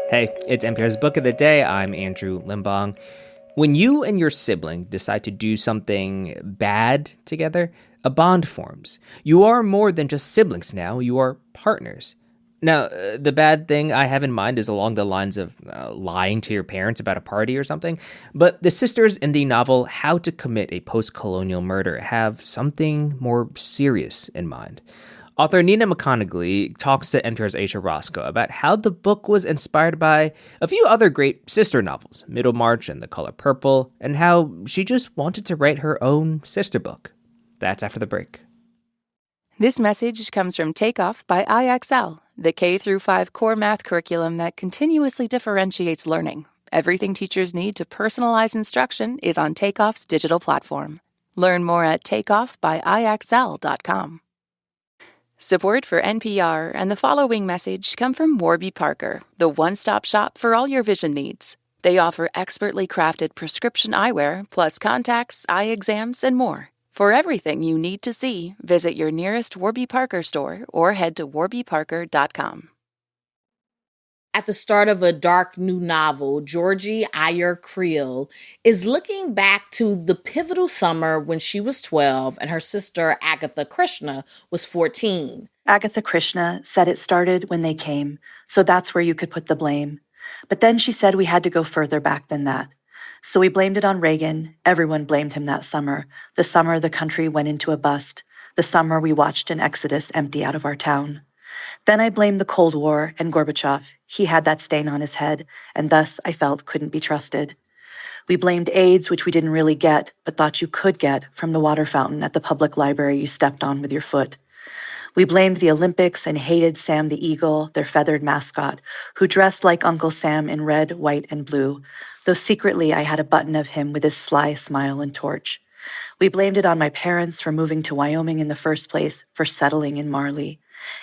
Hey, it's NPR's Book of the Day. I'm Andrew Limbong. When you and your sibling decide to do something bad together, a bond forms. You are more than just siblings now, you are partners. Now, the bad thing I have in mind is along the lines of lying to your parents about a party or something, but the sisters in the novel How to Commit a Postcolonial Murder have something more serious in mind. Author Nina McConigley talks to NPR's Ayesha Rascoe about how the book was inspired by a few other great sister novels, Middlemarch and The Color Purple, and how she just wanted to write her own sister book. That's after the break. This message comes from Takeoff by IXL, the K-5 core math curriculum that continuously differentiates learning. Everything teachers need to personalize instruction is on Takeoff's digital platform. Learn more at takeoffbyixl.com. Support for NPR and the following message come from Warby Parker, the one-stop shop for all your vision needs. They offer expertly crafted prescription eyewear, plus contacts, eye exams, and more. For everything you need to see, visit your nearest Warby Parker store or head to warbyparker.com. At the start of a dark new novel, Georgie Ayer Creel is looking back to the pivotal summer when she was 12 and her sister Agatha Krishna was 14. Agatha Krishna said it started when they came, so that's where you could put the blame. But then she said we had to go further back than that. So we blamed it on Reagan. Everyone blamed him that summer. The summer the country went into a bust. The summer we watched an exodus empty out of our town. Then I blamed the Cold War and Gorbachev. He had that stain on his head, and thus I felt couldn't be trusted. We blamed AIDS, which we didn't really get, but thought you could get from the water fountain at the public library you stepped on with your foot. We blamed the Olympics and hated Sam the Eagle, their feathered mascot, who dressed like Uncle Sam in red, white, and blue, though secretly I had a button of him with his sly smile and torch. We blamed it on my parents for moving to Wyoming in the first place, for settling in Marley.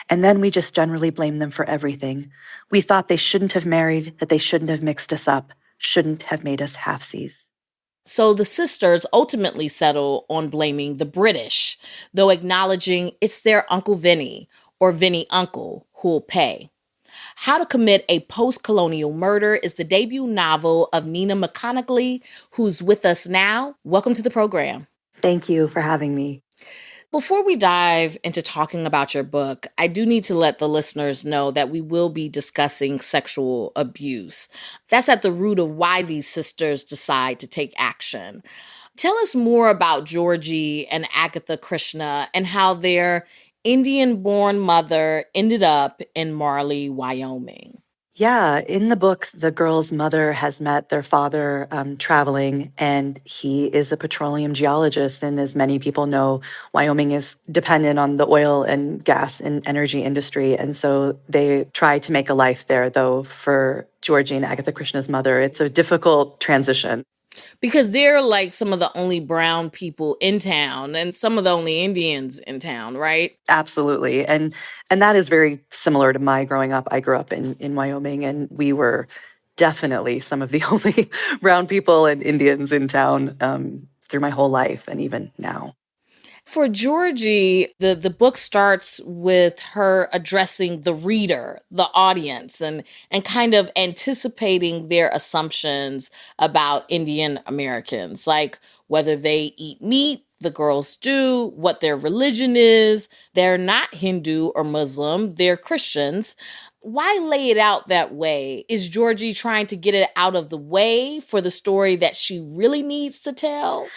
And then we just generally blamed them for everything. We thought they shouldn't have married, that they shouldn't have mixed us up, shouldn't have made us halfsies. So the sisters ultimately settle on blaming the British, though acknowledging it's their Uncle Vinny, or Vinny Uncle, who'll pay. How to Commit a Postcolonial Murder is the debut novel of Nina McConigley, who's with us now. Welcome to the program. Thank you for having me. Before we dive into talking about your book, I do need to let the listeners know that we will be discussing sexual abuse. That's at the root of why these sisters decide to take action. Tell us more about Georgie and Agatha Krishna and how their Indian-born mother ended up in Marley, Wyoming. Yeah, in the book, the girl's mother has met their father traveling, and he is a petroleum geologist. And as many people know, Wyoming is dependent on the oil and gas and energy industry. And so they try to make a life there, though for Georgie and Agatha Krishna's mother, it's a difficult transition. Because they're like some of the only brown people in town and some of the only Indians in town, right? Absolutely. And that is very similar to my growing up. I grew up in Wyoming, and we were definitely some of the only brown people and Indians in town through my whole life and even now. For Georgie, the book starts with her addressing the reader, the audience, and kind of anticipating their assumptions about Indian Americans, like whether they eat meat, the girls do, what their religion is. They're not Hindu or Muslim, they're Christians. Why lay it out that way? Is Georgie trying to get it out of the way for the story that she really needs to tell?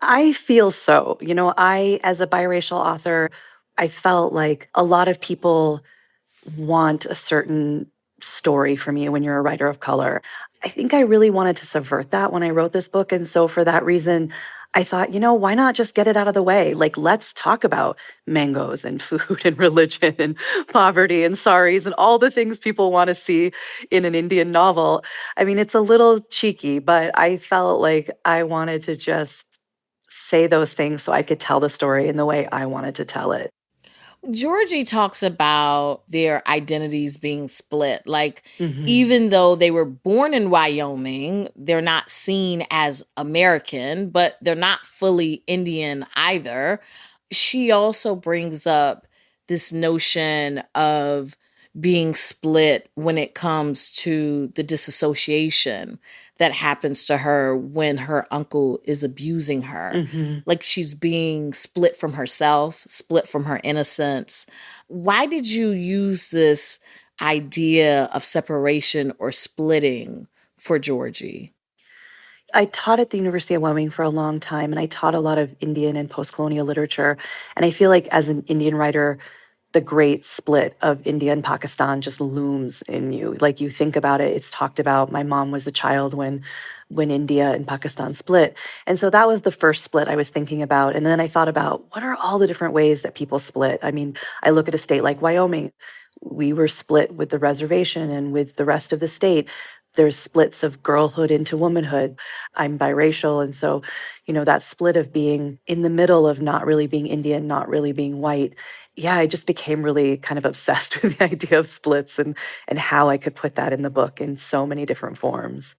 I feel so. You know, as a biracial author, I felt like a lot of people want a certain story from you when you're a writer of color. I think I really wanted to subvert that when I wrote this book. And so for that reason, I thought, why not just get it out of the way? Like, let's talk about mangoes and food and religion and poverty and saris and all the things people want to see in an Indian novel. I mean, it's a little cheeky, but I felt like I wanted to just say those things so I could tell the story in the way I wanted to tell it. Georgie talks about their identities being split. Like, even though they were born in Wyoming, they're not seen as American, but they're not fully Indian either. She also brings up this notion of being split when it comes to the disassociation that happens to her when her uncle is abusing her. Mm-hmm. Like she's being split from herself, split from her innocence. Why did you use this idea of separation or splitting for Georgie? I taught at the University of Wyoming for a long time, and I taught a lot of Indian and post-colonial literature. And I feel like as an Indian writer, the great split of India and Pakistan just looms in you. Like you think about it, it's talked about. My mom was a child when India and Pakistan split. And so that was the first split I was thinking about. And then I thought about what are all the different ways that people split? I mean, I look at a state like Wyoming. We were split with the reservation and with the rest of the state. There's splits of girlhood into womanhood. I'm biracial. And so, that split of being in the middle of not really being Indian, not really being white. Yeah, I just became really kind of obsessed with the idea of splits and how I could put that in the book in so many different forms.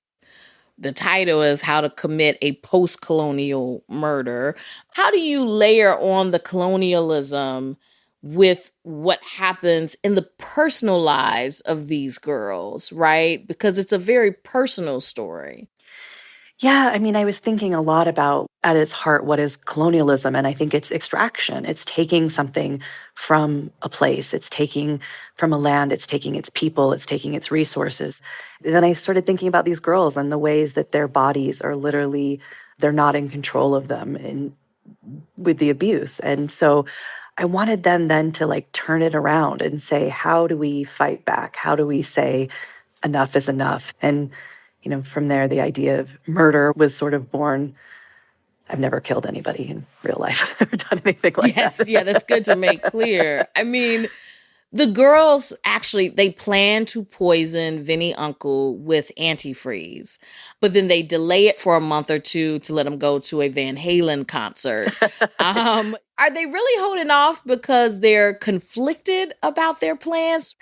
The title is How to Commit a Postcolonial Murder. How do you layer on the colonialism with what happens in the personal lives of these girls, right? Because it's a very personal story. Yeah, I mean, I was thinking a lot about, at its heart, what is colonialism? And I think it's extraction. It's taking something from a place, it's taking from a land, it's taking its people, it's taking its resources. And then I started thinking about these girls and the ways that their bodies are literally, they're not in control of them with the abuse. And so I wanted them then to like turn it around and say, how do we fight back? How do we say enough is enough? And from there, the idea of murder was sort of born. I've never killed anybody in real life or done anything like that. Yes, yeah, that's good to make clear. I mean, the girls actually, they plan to poison Vinnie Uncle with antifreeze, but then they delay it for a month or two to let him go to a Van Halen concert. Are they really holding off because they're conflicted about their plans?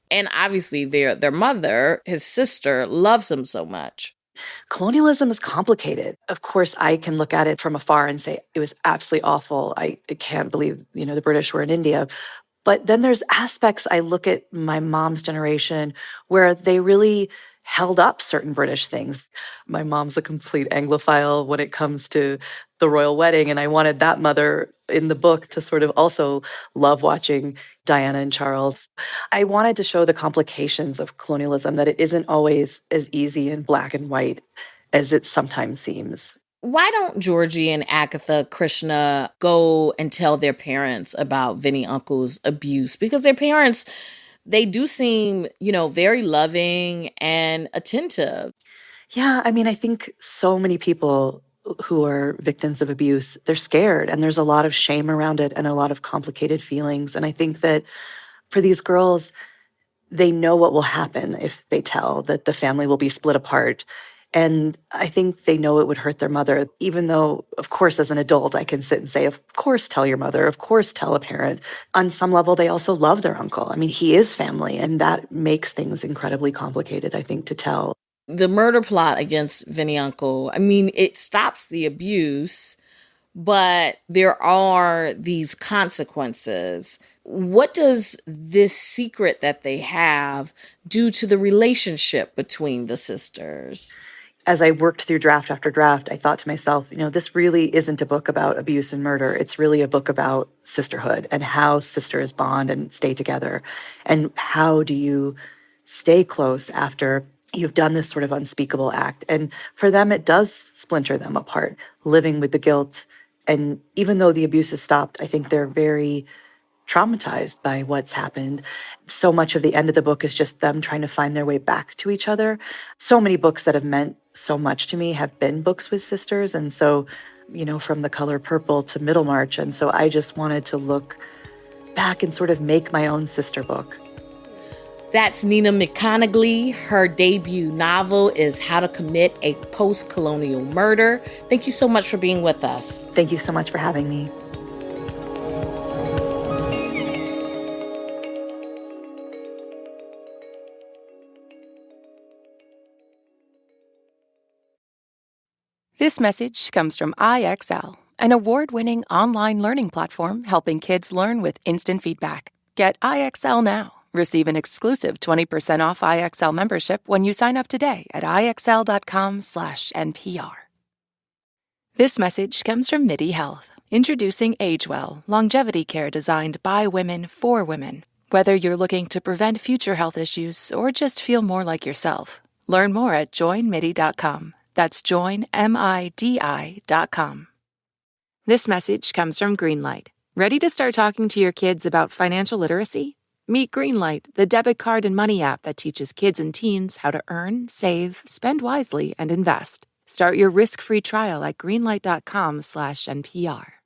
And obviously their mother, his sister, loves him so much. Colonialism is complicated. Of course, I can look at it from afar and say it was absolutely awful. I can't believe, the British were in India. But then there's aspects, I look at my mom's generation where they really held up certain British things. My mom's a complete Anglophile when it comes to the royal wedding, and I wanted that mother in the book to sort of also love watching Diana and Charles. I wanted to show the complications of colonialism, that it isn't always as easy and black and white as it sometimes seems. Why don't Georgie and Agatha Krishna go and tell their parents about Vinnie Uncle's abuse? Because their parents, they do seem, very loving and attentive. Yeah, I mean, I think so many people who are victims of abuse, they're scared and there's a lot of shame around it and a lot of complicated feelings. And I think that for these girls, they know what will happen if they tell, that the family will be split apart. And I think they know it would hurt their mother, even though, of course, as an adult, I can sit and say, of course, tell your mother, of course, tell a parent. On some level, they also love their uncle. I mean, he is family, and that makes things incredibly complicated, I think, to tell. The murder plot against Vinnie Uncle, I mean, it stops the abuse, but there are these consequences. What does this secret that they have do to the relationship between the sisters? As I worked through draft after draft, I thought to myself, this really isn't a book about abuse and murder. It's really a book about sisterhood and how sisters bond and stay together. And how do you stay close after you've done this sort of unspeakable act? And for them, it does splinter them apart, living with the guilt. And even though the abuse has stopped, I think they're very traumatized by what's happened. So much of the end of the book is just them trying to find their way back to each other. So many books that have meant so much to me have been books with sisters. And so, from The Color Purple to Middlemarch. And so I just wanted to look back and sort of make my own sister book. That's Nina McConigley. Her debut novel is How to Commit a Post-Colonial Murder. Thank you so much for being with us. Thank you so much for having me. This message comes from IXL, an award-winning online learning platform helping kids learn with instant feedback. Get IXL now. Receive an exclusive 20% off IXL membership when you sign up today at IXL.com/NPR. This message comes from MIDI Health, introducing AgeWell, longevity care designed by women for women. Whether you're looking to prevent future health issues or just feel more like yourself, learn more at joinmidi.com. That's joinmidi.com. This message comes from Greenlight. Ready to start talking to your kids about financial literacy? Meet Greenlight, the debit card and money app that teaches kids and teens how to earn, save, spend wisely, and invest. Start your risk-free trial at greenlight.com/NPR.